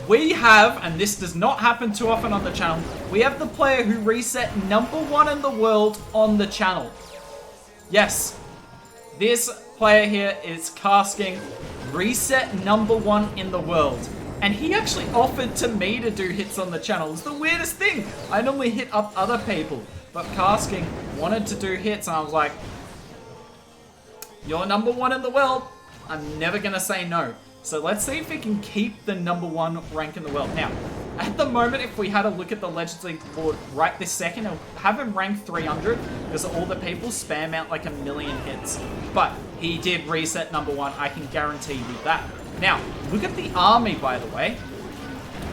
we have, and this does not happen too often on the channel, we have the player who reset #1 in the world on the channel. Yes, this player here is Casking, reset #1 in the world. And he actually offered to me to do hits on the channel. It's the weirdest thing. I normally hit up other people, but Casking wanted to do hits, and I was like, you're #1 in the world. I'm never gonna say no. So let's see if we can keep the #1 rank in the world. Now, at the moment, if we had a look at the Legends League board right this second, it'll have him rank 300 because all the people spam out like 1,000,000 hits. But he did reset #1. I can guarantee you that. Now, look at the army, by the way.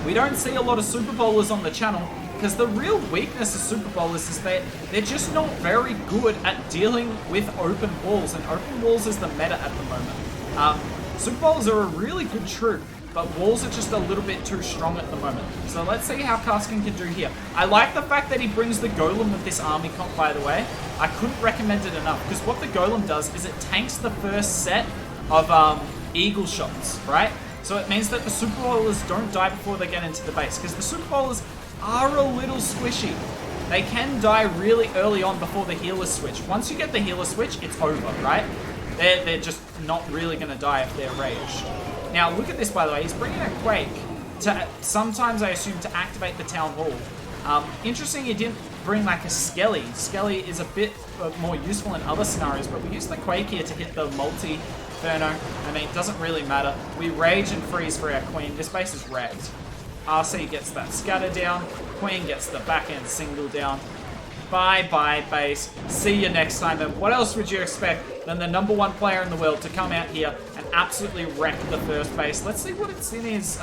We don't see a lot of Super Bowlers on the channel because the real weakness of Super Bowlers is that they're just not very good at dealing with open walls, and open walls is the meta at the moment. Super Bowlers are a really good troop, but walls are just a little bit too strong at the moment. So let's see how Casking can do here. I like the fact that he brings the Golem with this army comp, by the way. I couldn't recommend it enough because what the Golem does is it tanks the first set of eagle shots, right? So it means that the Super Bowlers don't die before they get into the base, because the Super Bowlers are a little squishy. They can die really early on before the healer switch. Once you get the healer switch, it's over, right? They're just not really going to die if they're raged. Now, look at this, by the way. He's bringing a Quake to, sometimes I assume, to activate the Town Hall. Interesting he didn't bring like a Skelly. Skelly is a bit more useful in other scenarios, but we use the Quake here to hit the multi-Inferno. I mean, it doesn't really matter. We rage and freeze for our Queen. This base is wrecked. RC gets that scatter down. Queen gets the back end single down. Bye-bye, base. See you next time. And what else would you expect than the #1 player in the world to come out here and absolutely wreck the first base? Let's see what it's in his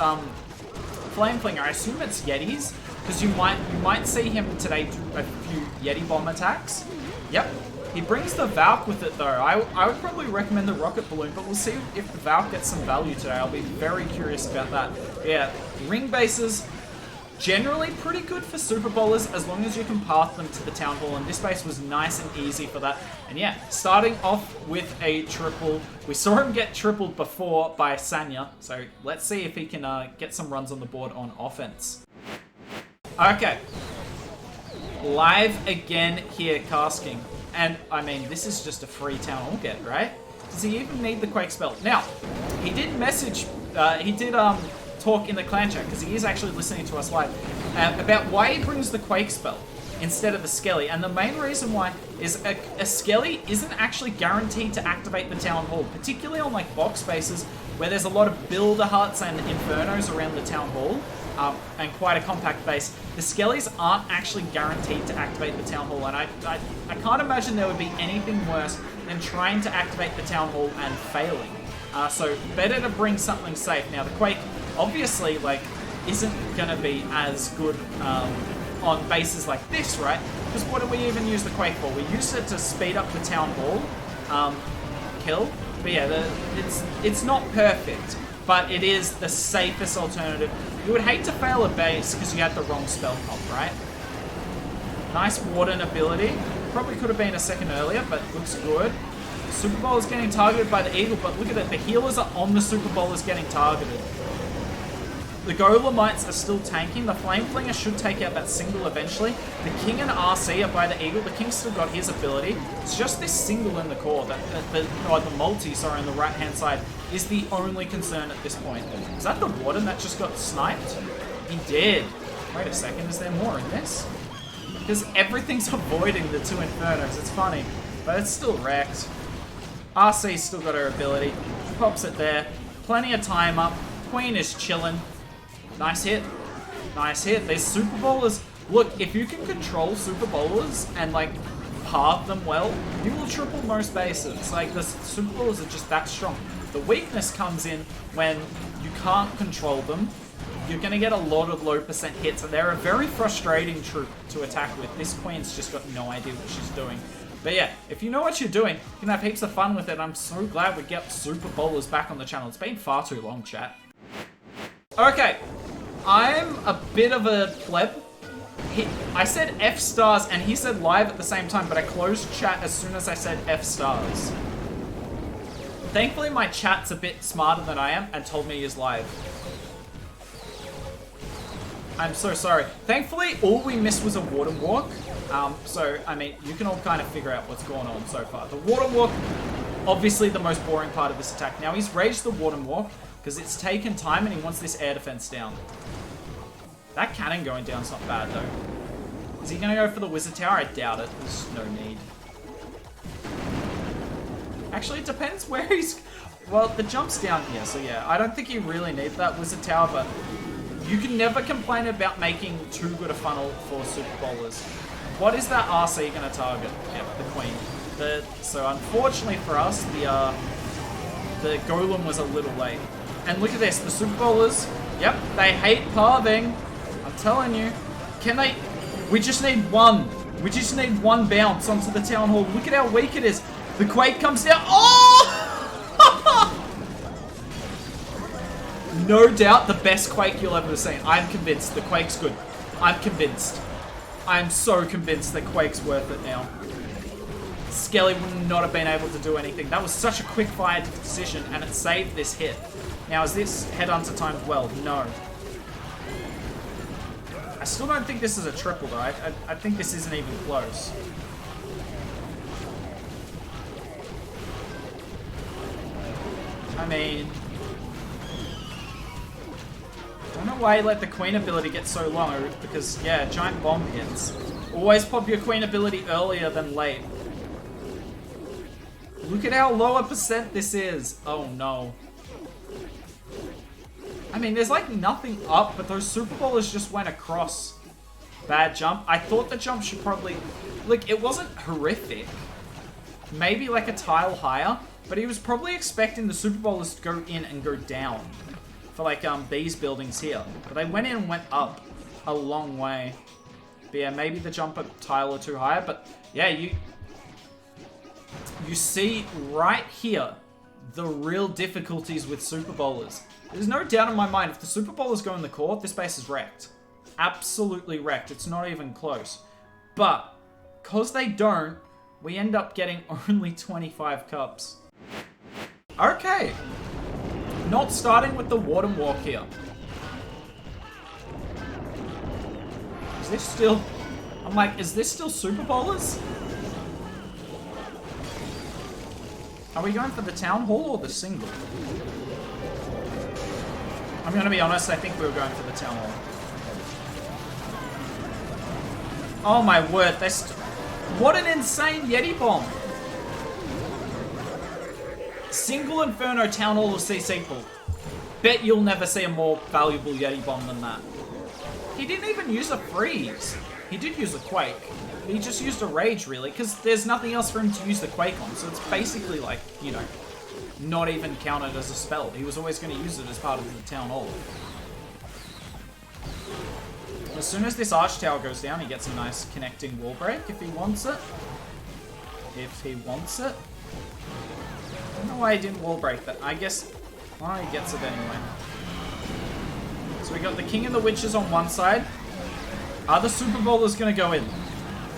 Flame Flinger. I assume it's Yetis, because you might see him today do a few Yeti bomb attacks. Yep. He brings the Valk with it, though. I would probably recommend the Rocket Balloon, but we'll see if the Valk gets some value today. I'll be very curious about that. Yeah, ring bases, generally pretty good for Super Bowlers as long as you can path them to the Town Hall, and this base was nice and easy for that. And yeah, starting off with a triple. We saw him get tripled before by Sanya, so let's see if he can get some runs on the board on offense. Okay. Live again here, Casking. And, I mean, this is just a free Town Hall get, right? Does he even need the Quake spell? Now, he did message, talk in the clan chat, because he is actually listening to us live, about why he brings the Quake spell instead of the Skelly. And the main reason why is a Skelly isn't actually guaranteed to activate the Town Hall, particularly on, like, box spaces where there's a lot of Builder Huts and Infernos around the Town Hall. And quite a compact base. The Skellies aren't actually guaranteed to activate the Town Hall, and I can't imagine there would be anything worse than trying to activate the Town Hall and failing. So better to bring something safe. Now the Quake obviously like isn't going to be as good on bases like this, right? Because what do we even use the Quake for? We use it to speed up the Town Hall kill. But yeah, it's not perfect, but it is the safest alternative. You would hate to fail a base because you had the wrong spell comp, right? Nice Warden ability. Probably could have been a second earlier, but looks good. Super Bowl is getting targeted by the Eagle, but look at it. The healers are on the Super Bowlers getting targeted. The Golemites are still tanking. The Flame Flinger should take out that single eventually. The King and RC are by the Eagle. The King's still got his ability. It's just this single in the core, the multi, sorry, on the right-hand side, is the only concern at this point. Is that the Warden that just got sniped? He did. Wait a second, is there more in this? Because everything's avoiding the two Infernos. It's funny, but it's still wrecked. RC's still got her ability. Pops it there. Plenty of time up. Queen is chilling. Nice hit. Nice hit. These Super Bowlers, look, if you can control Super Bowlers and like path them well, you will triple most bases. Like the Super Bowlers are just that strong. The weakness comes in when you can't control them. You're going to get a lot of low percent hits, and they're a very frustrating troop to attack with. This Queen's just got no idea what she's doing. But yeah, if you know what you're doing, you can have heaps of fun with it. I'm so glad we get Super Bowlers back on the channel. It's been far too long, chat. Okay, I'm a bit of a pleb. I said F stars and he said live at the same time, but I closed chat as soon as I said F stars. Thankfully my chat's a bit smarter than I am and told me he's live. I'm so sorry. Thankfully, all we missed was a Warden Walk. So, I mean, you can all kind of figure out what's going on so far. The Warden Walk, obviously the most boring part of this attack. Now, he's raged the Warden Walk because it's taken time and he wants this air defense down. That cannon going down is not bad, though. Is he going to go for the Wizard Tower? I doubt it. There's no need. Actually, it depends where he's... Well, the jump's down here, so yeah. I don't think he really needs that Wizard Tower, but you can never complain about making too good a funnel for Super Bowlers. What is that RC going to target? Yep, the Queen. So unfortunately for us, the Golem was a little late. And look at this, the Super Bowlers, yep, they hate pathing. I'm telling you. Can they... We just need one. We just need one bounce onto the Town Hall. Look at how weak it is. The Quake comes down. Oh! No doubt the best Quake you'll ever see. I'm convinced the Quake's good. I'm convinced. I'm so convinced that Quake's worth it now. Skelly would not have been able to do anything. That was such a quick fire decision and it saved this hit. Now is this Headhunter timed well? No. I still don't think this is a triple though. I think this isn't even close. I mean... I don't know why he let the Queen ability get so long, because, yeah, giant bomb hits. Always pop your Queen ability earlier than late. Look at how low a percent this is. Oh, no. I mean, there's, like, nothing up, but those Super Bowlers just went across. Bad jump. I thought the jump should probably... Look, it wasn't horrific. Maybe, like, a tile higher, but he was probably expecting the Super Bowlers to go in and go down. For like these buildings here. But they went in and went up a long way. But yeah, maybe the jump a tile or two higher. But yeah, you see right here the real difficulties with Super Bowlers. There's no doubt in my mind, if the Super Bowlers go in the court, this base is wrecked. Absolutely wrecked. It's not even close. But because they don't, we end up getting only 25 cups. Okay. Not starting with the Warden Walk here. Is this still... I'm like, is this still Super Bowlers? Are we going for the Town Hall or the single? I'm going to be honest, I think we were going for the Town Hall. Oh my word, what an insane Yeti bomb! Single Inferno Town Hall or C sequel. Bet you'll never see a more valuable Yeti bomb than that. He didn't even use a freeze. He did use a Quake. He just used a Rage, really, because there's nothing else for him to use the Quake on. So it's basically like, you know, not even counted as a spell. He was always going to use it as part of the Town Hall. As soon as this Arch Tower goes down, he gets a nice connecting wall break if he wants it. If he wants it. I don't know why he didn't wall break that. I guess, well, he gets it anyway. So we got the King and the Witches on one side. Are the Super Bowlers going to go in?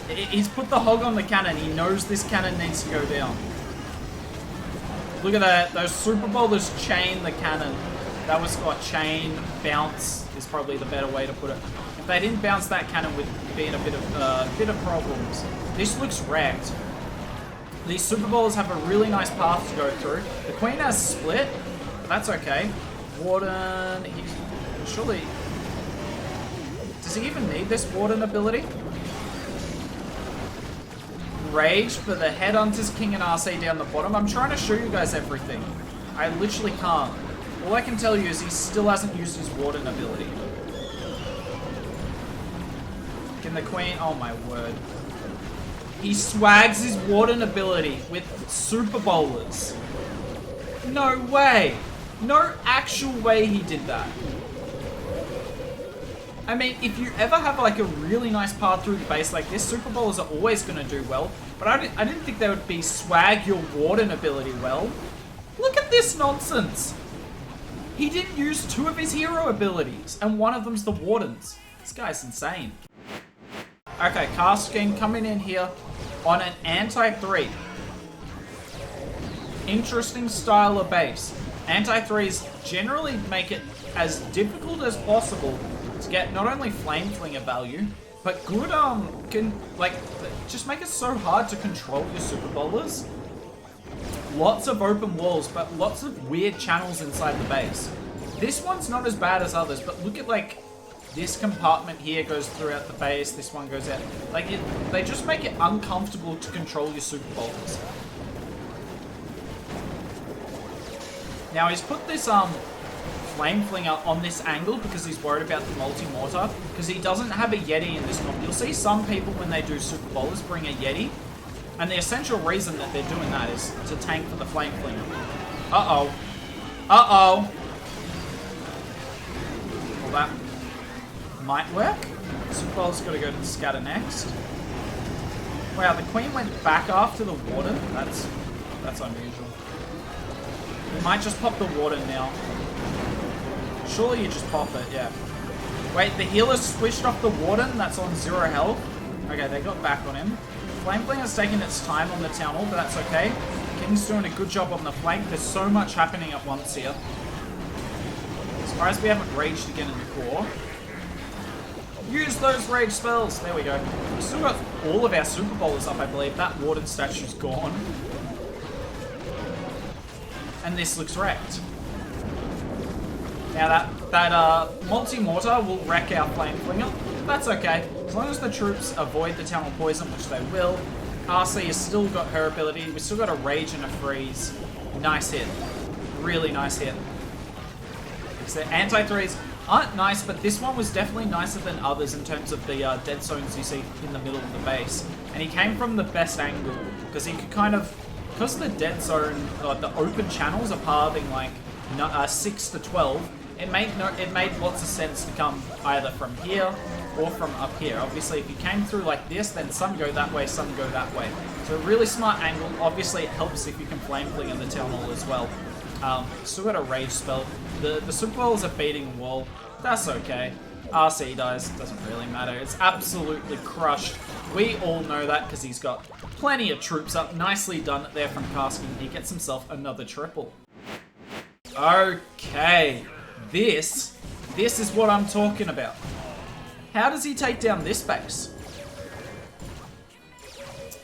He's put the hog on the cannon. He knows this cannon needs to go down. Look at that. Those Super Bowlers chain the cannon. That was what chain, bounce is probably the better way to put it. If they didn't bounce that cannon, would be in a bit of problems. This looks wrecked. These Super Bowlers have a really nice path to go through. The Queen has split, but that's okay. Warden, he's surely... Does he even need this Warden ability? Rage for the Headhunters, King, and RC down the bottom. I'm trying to show you guys everything. I literally can't. All I can tell you is he still hasn't used his Warden ability. Can the Queen... Oh my word. He swags his Warden ability with Super Bowlers. No way. No actual way he did that. I mean, if you ever have like a really nice path through the base like this, Super Bowlers are always going to do well. But I didn't think they would be swag your Warden ability well. Look at this nonsense. He didn't use two of his hero abilities, and one of them's the Wardens. This guy's insane. Okay, Cast King coming in here on an anti-3. Interesting style of base. Anti-3s generally make it as difficult as possible to get not only Flame Flinger value, but good, just make it so hard to control your Super Bowlers. Lots of open walls, but lots of weird channels inside the base. This one's not as bad as others, but look at, like, this compartment here goes throughout the base, this one goes out. Like, they just make it uncomfortable to control your Super Bowlers. Now, he's put this, Flame Flinger on this angle because he's worried about the multi-mortar, because he doesn't have a Yeti in this comp. You'll see some people when they do Super Bowlers bring a Yeti, and the essential reason that they're doing that is to tank for the Flame Flinger. Uh-oh. Uh-oh. Well, that might work. Super Bowler's got to go to the scatter next. Wow, the Queen went back after the Warden. That's unusual. We might just pop the Warden now. Surely you just pop it, yeah. Wait, the healer switched off the Warden that's on 0 health. Okay, they got back on him. Flame Flinger's taking its time on the Town Hall, but that's okay. King's doing a good job on the flank. There's so much happening at once here. Surprised we haven't raged again in the core. Use those rage spells. There we go. We've still got all of our Super Bowlers up, I believe. That Warden statue's gone. And this looks wrecked. Now that multi-mortar will wreck our Flame Flinger. That's okay. As long as the troops avoid the Town Hall Poison, which they will. RC has still got her ability. We've still got a Rage and a Freeze. Nice hit. Really nice hit. So anti-threes aren't nice, but this one was definitely nicer than others in terms of the dead zones you see in the middle of the base. And he came from the best angle, because he could kind of... Because the dead zone, the open channels are pathing like 6 to 12, it made lots of sense to come either from here or from up here. Obviously, if you came through like this, then some go that way, some go that way. So a really smart angle. Obviously, it helps if you can Flame Fling in the Town Hall as well. Still got a Rage spell. The Super Bowlers are beating wall. That's okay. RC dies. Doesn't really matter. It's absolutely crushed. We all know that because he's got plenty of troops up. Nicely done there from Kaskin. He gets himself another triple. Okay. This is what I'm talking about. How does he take down this base?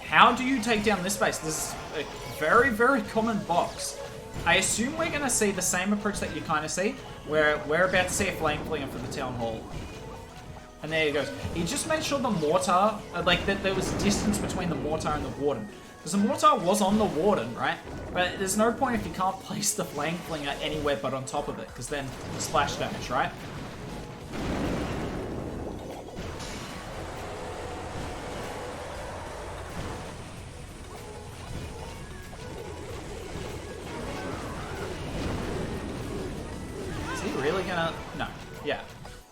How do you take down this base? This is a very, very common box. I assume we're going to see the same approach that you kind of see, where we're about to see a Flame Flinger for the Town Hall. And there he goes. He just made sure the mortar, like that there was distance between the mortar and the Warden. Because the mortar was on the Warden, right? But there's no point if you can't place the Flame Flinger anywhere but on top of it, because then splash damage, right? Is he really gonna... No. Yeah.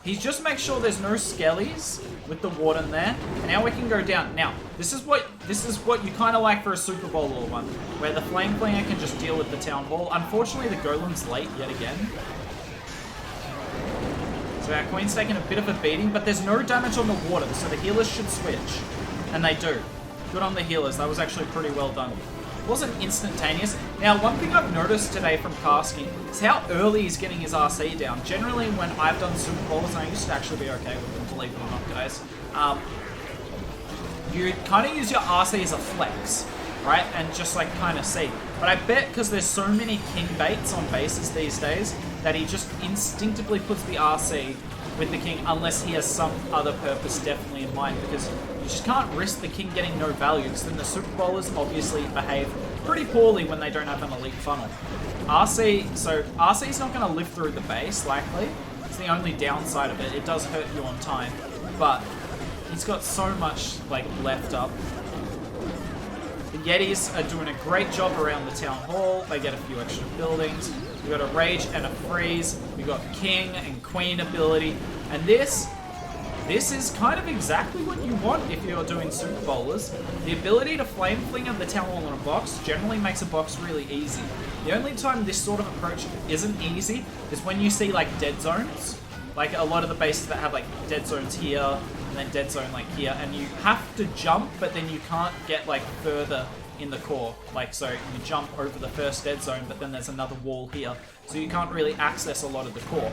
He's just make sure there's no skellies with the Warden there. And now we can go down. Now, this is what you kind of like for a Super Bowl or one, where the Flame Flinger can just deal with the Town Hall. Unfortunately, the Golem's late yet again. So our Queen's taking a bit of a beating, but there's no damage on the Warden, so the healers should switch. And they do. Good on the healers. That was actually pretty well done. It wasn't instantaneous. Now, one thing I've noticed today from Kasky is how early he's getting his RC down. Generally, when I've done Super Bowls, I used to actually be okay with them, believe it or not, guys. You kind of use your RC as a flex, right? And just like kind of see. But I bet because there's so many king baits on bases these days that he just instinctively puts the RC with the king unless he has some other purpose definitely in mind, because you just can't risk the king getting no value, because then the Super Bowlers obviously behave pretty poorly when they don't have an elite funnel. RC's not going to live through the base, likely. It's the only downside of it. It does hurt you on time, but he's got so much like left up. The Yetis are doing a great job around the Town Hall. They get a few extra buildings. We've got a Rage and a Freeze. We've got King and Queen ability. And this is kind of exactly what you want if you're doing Super Bowlers. The ability to Flame Flinger the Town Hall in a box generally makes a box really easy. The only time this sort of approach isn't easy is when you see like dead zones. Like a lot of the bases that have like dead zones here and then dead zone like here, and you have to jump, but then you can't get like further in the core. Like, so you jump over the first dead zone, but then there's another wall here, so you can't really access a lot of the core.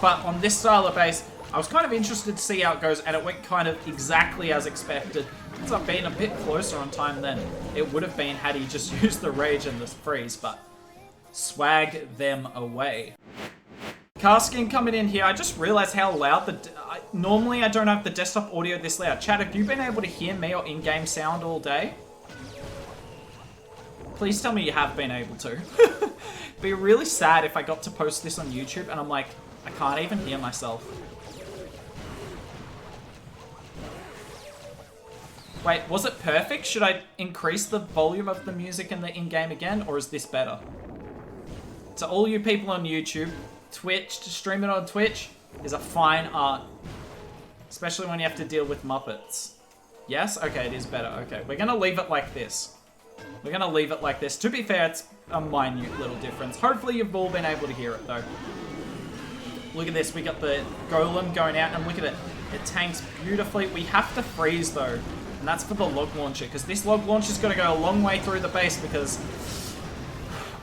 But on this style of base, I was kind of interested to see how it goes, and it went kind of exactly as expected. Ends up being a bit closer on time than it would have been had he just used the rage and the freeze, but swag them away. Casking coming in here, I just realized how loud normally I don't have the desktop audio this loud. Chat, have you been able to hear me or in-game sound all day? Please tell me you have been able to. It'd be really sad if I got to post this on YouTube and I'm like, I can't even hear myself. Wait, was it perfect? Should I increase the volume of the music in the in-game again, or is this better? To all you people on YouTube, Twitch, to stream it on Twitch is a fine art. Especially when you have to deal with Muppets. Yes? Okay, it is better. Okay, we're gonna leave it like this. We're gonna leave it like this. To be fair, it's a minute little difference. Hopefully you've all been able to hear it though. Look at this, we got the golem going out, and look at it. It tanks beautifully. We have to freeze though, and that's for the log launcher, because this log launcher's gonna go a long way through the base, because...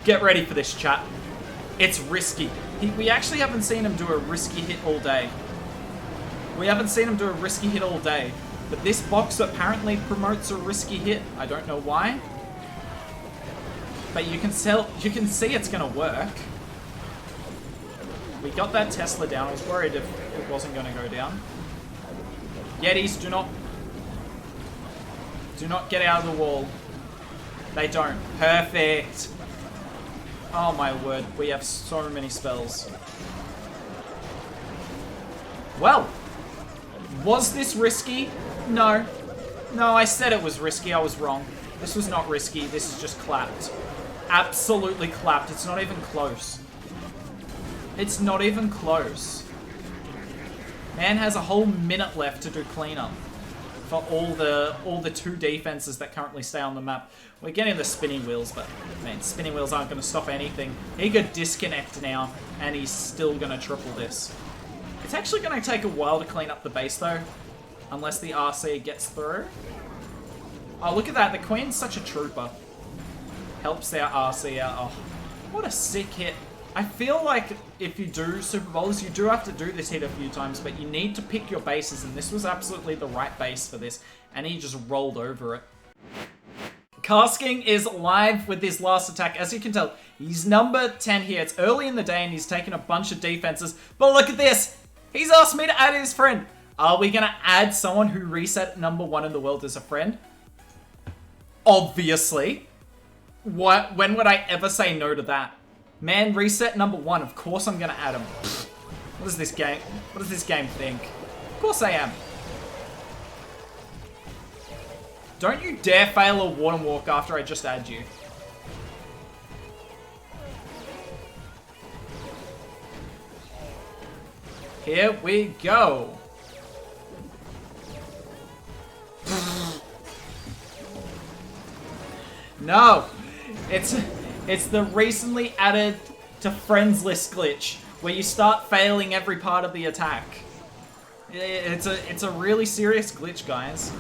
Get ready for this, chat. It's risky. We actually haven't seen him do a risky hit all day. We haven't seen him do a risky hit all day. But this box apparently promotes a risky hit. I don't know why. But you can see it's gonna work. We got that Tesla down. I was worried if it wasn't gonna go down. Yetis, do not get out of the wall. They don't. Perfect. Oh my word, we have so many spells. Well, was this risky? No. No, I said it was risky, I was wrong. This was not risky, this is just clapped. Absolutely clapped, it's not even close. It's not even close. Man has a whole minute left to do cleanup for all the 2 defenses that currently stay on the map. We're getting the spinning wheels, but man, spinning wheels aren't going to stop anything. He could disconnect now, and he's still going to triple this. It's actually going to take a while to clean up the base, though, unless the RC gets through. Oh, look at that. The Queen's such a trooper. Helps their RC out. Oh, what a sick hit. I feel like if you do Super Bowls, you do have to do this hit a few times, but you need to pick your bases, and this was absolutely the right base for this, and he just rolled over it. Casking is live with his last attack. As you can tell, he's number 10 here. It's early in the day, and he's taken a bunch of defenses, but look at this! He's asked me to add his friend. Are we gonna add someone who reset number 1 in the world as a friend? Obviously. When would I ever say no to that? Man, reset number 1. Of course I'm gonna add him. What does this game think? Of course I am. Don't you dare fail a water walk after I just add you. Here we go. No. It's the recently added to friends list glitch where you start failing every part of the attack. It's a really serious glitch, guys.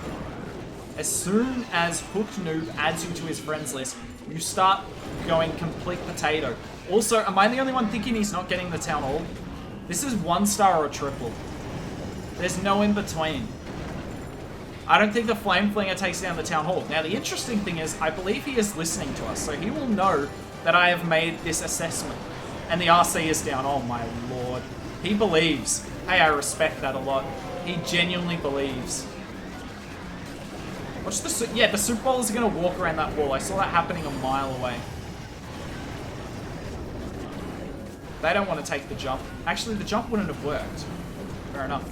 As soon as Hooked Noob adds you to his friends list, you start going complete potato. Also, am I the only one thinking he's not getting the Town Hall? This is 1-star or triple. There's no in between. I don't think the Flame Flinger takes down the Town Hall. Now, the interesting thing is, I believe he is listening to us, so he will know that I have made this assessment. And the RC is down. Oh my lord. He believes. Hey, I respect that a lot. He genuinely believes. Watch the... Yeah, the Super Bowlers are going to walk around that wall. I saw that happening a mile away. They don't want to take the jump. Actually, the jump wouldn't have worked. Fair enough.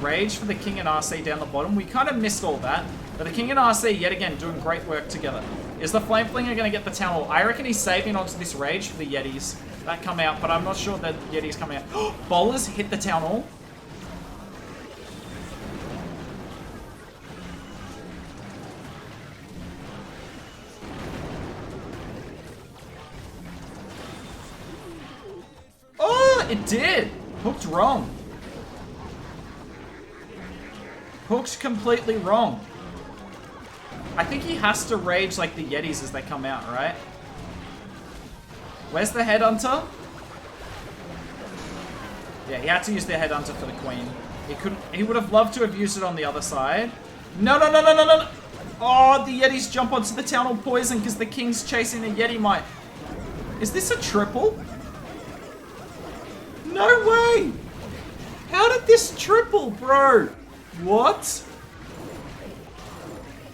Rage for the King and RC down the bottom. We kind of missed all that. But the King and RC, yet again, doing great work together. Is the Flame Flinger going to get the Town Hall? I reckon he's saving onto this Rage for the Yetis. That come out, but I'm not sure that Yeti's coming out. Bowlers hit the Town Hall. Oh, it did! Hooked wrong. Hooked completely wrong. I think he has to rage like the Yetis as they come out, right? Where's the Headhunter? Yeah, he had to use the headhunter for the queen. He couldn't. He would have loved to have used it on the other side. No, no, no, no, no, no. Oh, the Yetis jump onto the town of poison because the king's chasing the Yeti mite. Is this a triple? No way! How did this triple, bro? What?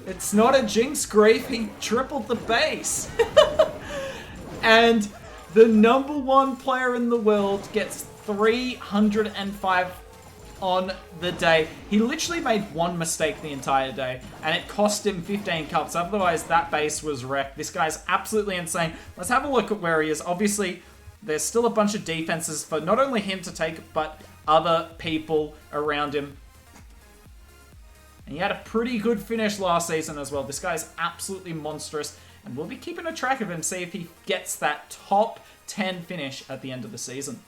It's not a Jinx grief, he tripled the base. And the #1 player in the world gets 305 on the day. He literally made one mistake the entire day, and it cost him 15 cups. Otherwise, that base was wrecked. This guy's absolutely insane. Let's have a look at where he is. Obviously, there's still a bunch of defenses for not only him to take, but other people around him. And he had a pretty good finish last season as well. This guy is absolutely monstrous, and we'll be keeping a track of him, see if he gets that top 10 finish at the end of the season.